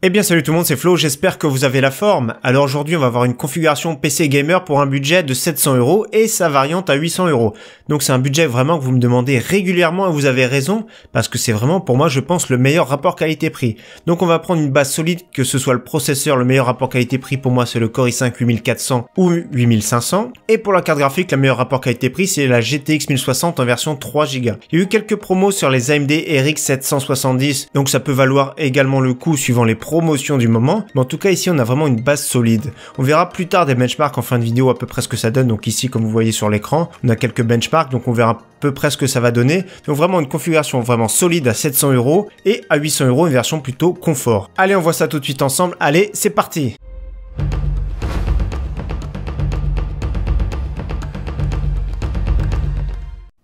Eh bien salut tout le monde, c'est Flo, j'espère que vous avez la forme. Alors aujourd'hui on va avoir une configuration PC gamer pour un budget de 700 € et sa variante à 800 €. Donc c'est un budget vraiment que vous me demandez régulièrement et vous avez raison, parce que c'est vraiment pour moi je pense le meilleur rapport qualité-prix. Donc on va prendre une base solide, que ce soit le processeur, le meilleur rapport qualité-prix pour moi c'est le Core i5 8400 ou 8500. Et pour la carte graphique, le meilleur rapport qualité-prix c'est la GTX 1060 en version 3 Go. Il y a eu quelques promos sur les AMD RX 770, donc ça peut valoir également le coup suivant les promotion du moment, mais en tout cas ici on a vraiment une base solide. On verra plus tard des benchmarks en fin de vidéo à peu près ce que ça donne, donc ici comme vous voyez sur l'écran, on a quelques benchmarks, donc on verra à peu près ce que ça va donner. Donc vraiment une configuration vraiment solide à 700 € et à 800 € une version plutôt confort. Allez on voit ça tout de suite ensemble, allez c'est parti!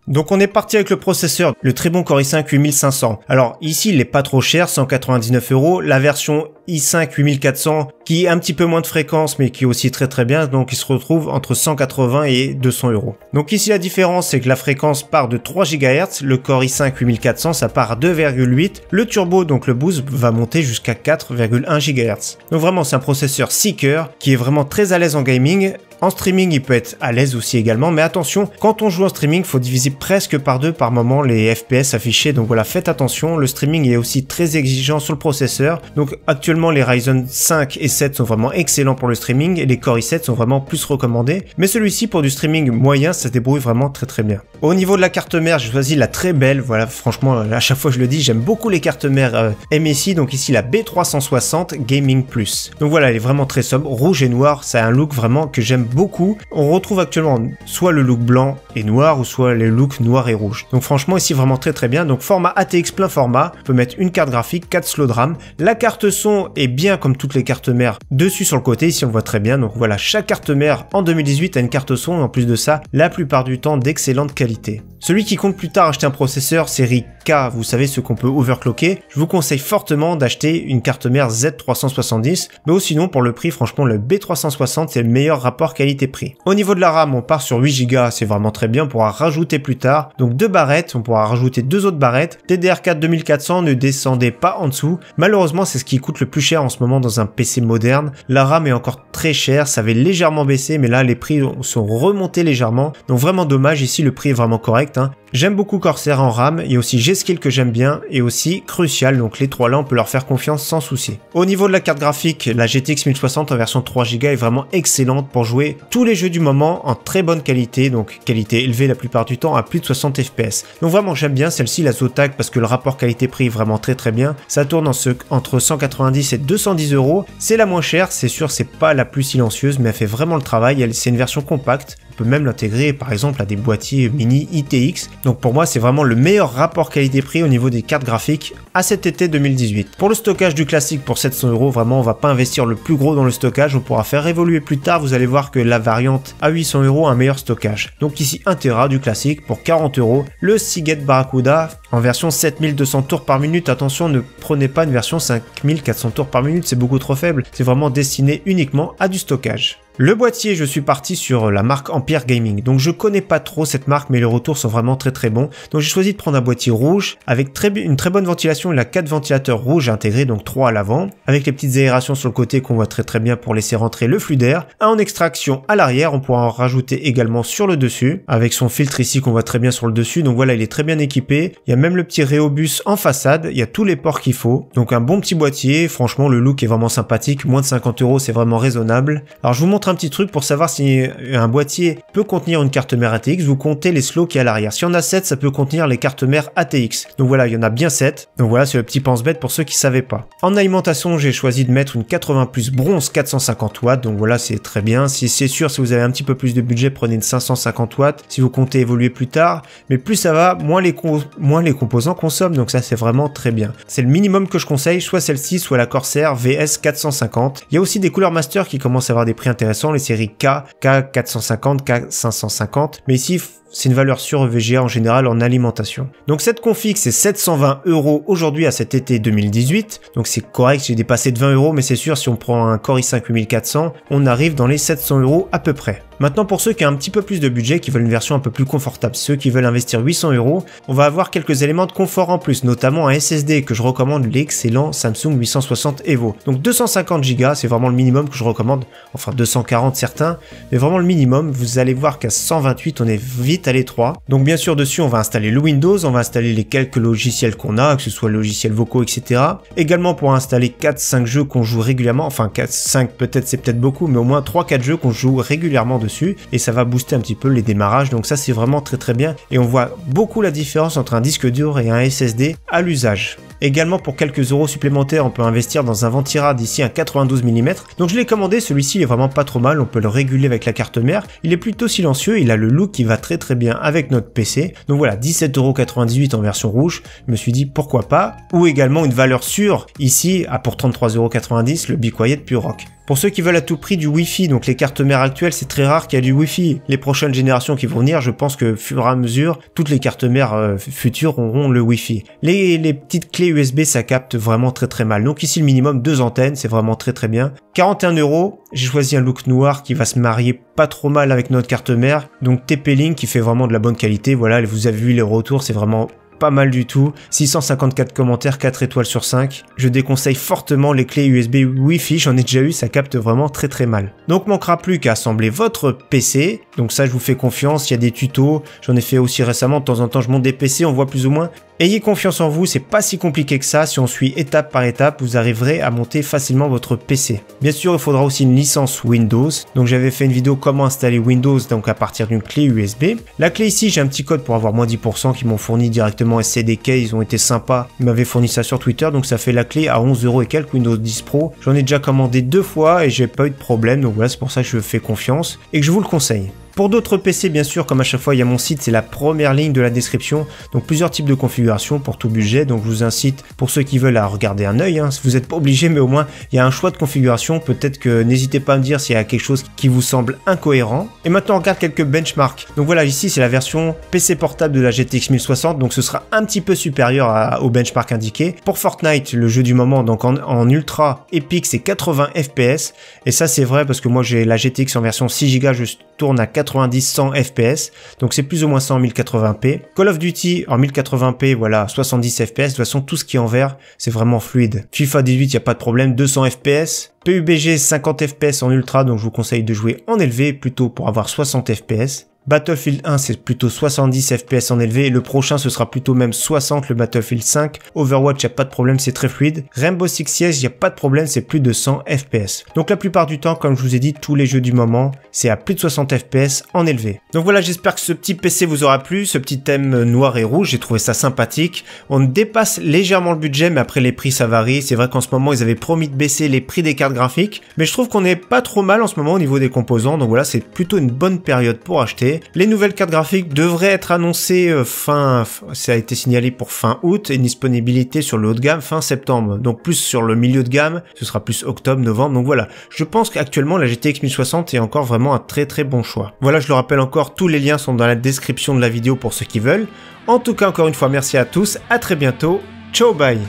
Donc on est parti avec le processeur, le très bon Core i5 8500. Alors ici il est pas trop cher, 199 €. La version i5 8400 qui est un petit peu moins de fréquence mais qui est aussi très bien, donc il se retrouve entre 180 et 200 €. Donc ici la différence c'est que la fréquence part de 3 GHz, le Core i5 8400 ça part à 2,8, le turbo donc le boost va monter jusqu'à 4,1 GHz. Donc vraiment c'est un processeur 6 cœurs qui est vraiment très à l'aise en gaming. En streaming, il peut être à l'aise aussi également, mais attention, quand on joue en streaming, il faut diviser presque par deux par moment les FPS affichés, donc voilà, faites attention, le streaming est aussi très exigeant sur le processeur, donc actuellement les Ryzen 5 et 7 sont vraiment excellents pour le streaming, et les Core i7 sont vraiment plus recommandés, mais celui-ci pour du streaming moyen, ça se débrouille vraiment très bien. Au niveau de la carte mère, j'ai choisi la très belle, voilà, franchement, à chaque fois je le dis, j'aime beaucoup les cartes mères MSI, donc ici la B360 Gaming Plus. Donc voilà, elle est vraiment très sobre, rouge et noir, ça a un look vraiment que j'aime beaucoup. On retrouve actuellement soit le look blanc et noir ou soit les looks noir et rouge. Donc franchement ici vraiment très bien. Donc format ATX plein format, on peut mettre une carte graphique, 4 slots de RAM. La carte son est bien comme toutes les cartes mères dessus sur le côté, ici on voit très bien. Donc voilà, chaque carte mère en 2018 a une carte son et en plus de ça, la plupart du temps d'excellente qualité. Celui qui compte plus tard acheter un processeur série K, vous savez ce qu'on peut overclocker, je vous conseille fortement d'acheter une carte mère Z370, mais sinon pour le prix franchement le B360 c'est le meilleur rapport qualité-prix. Au niveau de la RAM on part sur 8 Go, c'est vraiment très bien, on pourra rajouter plus tard, donc 2 barrettes, on pourra rajouter 2 autres barrettes, DDR4 2400, ne descendez pas en dessous, malheureusement c'est ce qui coûte le plus cher en ce moment dans un PC moderne, la RAM est encore très chère, ça avait légèrement baissé mais là les prix sont remontés légèrement, donc vraiment dommage, ici le prix est vraiment correct. J'aime beaucoup Corsair en RAM, il y a aussi G-Skill que j'aime bien et aussi Crucial, donc les trois là on peut leur faire confiance sans souci. Au niveau de la carte graphique, la GTX 1060 en version 3 Go est vraiment excellente pour jouer tous les jeux du moment en très bonne qualité, donc qualité élevée la plupart du temps à plus de 60 FPS. Donc vraiment j'aime bien celle-ci, la Zotac, parce que le rapport qualité-prix est vraiment très bien. Ça tourne entre 190 et 210 €, c'est la moins chère, c'est sûr c'est pas la plus silencieuse mais elle fait vraiment le travail, c'est une version compacte. On peut même l'intégrer par exemple à des boîtiers mini ITX. Donc pour moi c'est vraiment le meilleur rapport qualité-prix au niveau des cartes graphiques à cet été 2018. Pour le stockage du classique pour 700 €, vraiment on va pas investir le plus gros dans le stockage, on pourra faire évoluer plus tard, vous allez voir que la variante à 800 € a un meilleur stockage. Donc ici 1 Tera du classique pour 40 €, le Seagate Barracuda en version 7200 tours par minute, attention ne prenez pas une version 5400 tours par minute, c'est beaucoup trop faible, c'est vraiment destiné uniquement à du stockage. Le boîtier, je suis parti sur la marque Empire Gaming, donc je connais pas trop cette marque mais les retours sont vraiment très bons. Donc j'ai choisi de prendre un boîtier rouge avec une très bonne ventilation, il a 4 ventilateurs rouges intégrés, donc 3 à l'avant, avec les petites aérations sur le côté qu'on voit très bien pour laisser rentrer le flux d'air. Un en extraction à l'arrière, on pourra en rajouter également sur le dessus, avec son filtre ici qu'on voit très bien sur le dessus, donc voilà il est très bien équipé. Il y a même le petit Rhéobus en façade, il y a tous les ports qu'il faut, donc un bon petit boîtier, franchement le look est vraiment sympathique, moins de 50 € c'est vraiment raisonnable. Alors je vous montre un petit truc pour savoir si un boîtier peut contenir une carte mère ATX, vous comptez les slots qui est à l'arrière. Si on a 7, ça peut contenir les cartes mères ATX. Donc voilà, il y en a bien 7. Donc voilà, c'est le petit pense-bête pour ceux qui savaient pas. En alimentation, j'ai choisi de mettre une 80 plus bronze 450 watts. Donc voilà, c'est très bien. Si c'est sûr, si vous avez un petit peu plus de budget, prenez une 550 watts. Si vous comptez évoluer plus tard, mais plus ça va, moins les composants consomment. Donc ça, c'est vraiment très bien. C'est le minimum que je conseille, soit celle-ci, soit la Corsair VS 450. Il y a aussi des couleurs master qui commencent à avoir des prix intéressants, les séries K450, K550, mais ici c'est une valeur sûre VGA en général en alimentation. Donc cette config c'est 720 € aujourd'hui à cet été 2018, donc c'est correct, j'ai dépassé de 20 €, mais c'est sûr si on prend un Core i5 8400, on arrive dans les 700 € à peu près. Maintenant pour ceux qui ont un petit peu plus de budget, qui veulent une version un peu plus confortable, ceux qui veulent investir 800 €, on va avoir quelques éléments de confort en plus, notamment un SSD que je recommande, l'excellent Samsung 860 EVO. Donc 250 Go, c'est vraiment le minimum que je recommande, enfin 240 certains, mais vraiment le minimum. Vous allez voir qu'à 128 on est vite à l'étroit. Donc bien sûr dessus on va installer le Windows, on va installer les quelques logiciels qu'on a, que ce soit logiciels vocaux, etc. Également pour installer 4-5 jeux qu'on joue régulièrement, enfin 4-5 peut-être c'est peut-être beaucoup, mais au moins 3-4 jeux qu'on joue régulièrement dessus, et ça va booster un petit peu les démarrages, donc ça c'est vraiment très bien, et on voit beaucoup la différence entre un disque dur et un SSD à l'usage. Également pour quelques euros supplémentaires on peut investir dans un Ventirad ici, un 92 mm, donc je l'ai commandé, celui-ci il est vraiment pas trop mal, on peut le réguler avec la carte mère, il est plutôt silencieux, il a le look qui va très bien avec notre PC, donc voilà 17,98 € en version rouge, je me suis dit pourquoi pas, ou également une valeur sûre ici à pour 33,90 € le Be Quiet Pure Rock. Pour ceux qui veulent à tout prix du Wi-Fi, donc les cartes mères actuelles, c'est très rare qu'il y ait du Wi-Fi. Les prochaines générations qui vont venir, je pense que fur et à mesure, toutes les cartes mères futures auront le Wi-Fi. Les petites clés USB, ça capte vraiment très mal. Donc ici, le minimum 2 antennes, c'est vraiment très bien. 41 €, j'ai choisi un look noir qui va se marier pas trop mal avec notre carte mère. Donc TP-Link qui fait vraiment de la bonne qualité. Voilà, vous avez vu les retours, c'est vraiment pas mal du tout. 654 commentaires, 4 étoiles sur 5. Je déconseille fortement les clés USB Wi-Fi, j'en ai déjà eu, ça capte vraiment très mal. Donc manquera plus qu'à assembler votre PC. Donc ça je vous fais confiance, il y a des tutos, j'en ai fait aussi récemment, de temps en temps je monte des PC, on voit plus ou moins. Ayez confiance en vous, c'est pas si compliqué que ça, si on suit étape par étape, vous arriverez à monter facilement votre PC. Bien sûr, il faudra aussi une licence Windows, donc j'avais fait une vidéo comment installer Windows donc à partir d'une clé USB. La clé ici, j'ai un petit code pour avoir moins 10% qui m'ont fourni directement SCDK, ils ont été sympas, ils m'avaient fourni ça sur Twitter, donc ça fait la clé à 11 € et quelques Windows 10 Pro. J'en ai déjà commandé 2 fois et j'ai pas eu de problème, donc voilà, c'est pour ça que je fais confiance et que je vous le conseille. Pour d'autres PC, bien sûr, comme à chaque fois, il y a mon site, c'est la première ligne de la description. Donc plusieurs types de configurations pour tout budget. Donc je vous incite, pour ceux qui veulent, à regarder un œil. Vous n'êtes pas obligé, mais au moins, il y a un choix de configuration. Peut-être que n'hésitez pas à me dire s'il y a quelque chose qui vous semble incohérent. Et maintenant, on regarde quelques benchmarks. Donc voilà, ici, c'est la version PC portable de la GTX 1060. Donc ce sera un petit peu supérieur au benchmark indiqué. Pour Fortnite, le jeu du moment, donc en ultra épique, c'est 80 FPS. Et ça, c'est vrai parce que moi, j'ai la GTX en version 6 Go, je tourne à 90-100 FPS, donc c'est plus ou moins ça en 1080p. Call of Duty en 1080p, voilà, 70 FPS, de toute façon tout ce qui est en vert, c'est vraiment fluide. FIFA 18, il n'y a pas de problème, 200 FPS. PUBG 50 FPS en ultra, donc je vous conseille de jouer en élevé plutôt pour avoir 60 FPS. Battlefield 1 c'est plutôt 70 FPS en élevé, et le prochain ce sera plutôt même 60, le Battlefield 5. Overwatch y a pas de problème, c'est très fluide. Rainbow Six Siege y a pas de problème, c'est plus de 100 FPS. Donc la plupart du temps, comme je vous ai dit, tous les jeux du moment c'est à plus de 60 FPS en élevé. Donc voilà, j'espère que ce petit PC vous aura plu, ce petit thème noir et rouge, j'ai trouvé ça sympathique. On dépasse légèrement le budget, mais après les prix ça varie. C'est vrai qu'en ce moment ils avaient promis de baisser les prix des cartes graphiques, mais je trouve qu'on est pas trop mal en ce moment au niveau des composants, donc voilà, c'est plutôt une bonne période pour acheter. Les nouvelles cartes graphiques devraient être annoncées ça a été signalé pour fin août, et une disponibilité sur le haut de gamme fin septembre. Donc plus sur le milieu de gamme, ce sera plus octobre, novembre. Donc voilà, je pense qu'actuellement la GTX 1060 est encore vraiment un très bon choix. Voilà, je le rappelle encore, tous les liens sont dans la description de la vidéo pour ceux qui veulent. En tout cas, encore une fois, merci à tous, à très bientôt, ciao bye.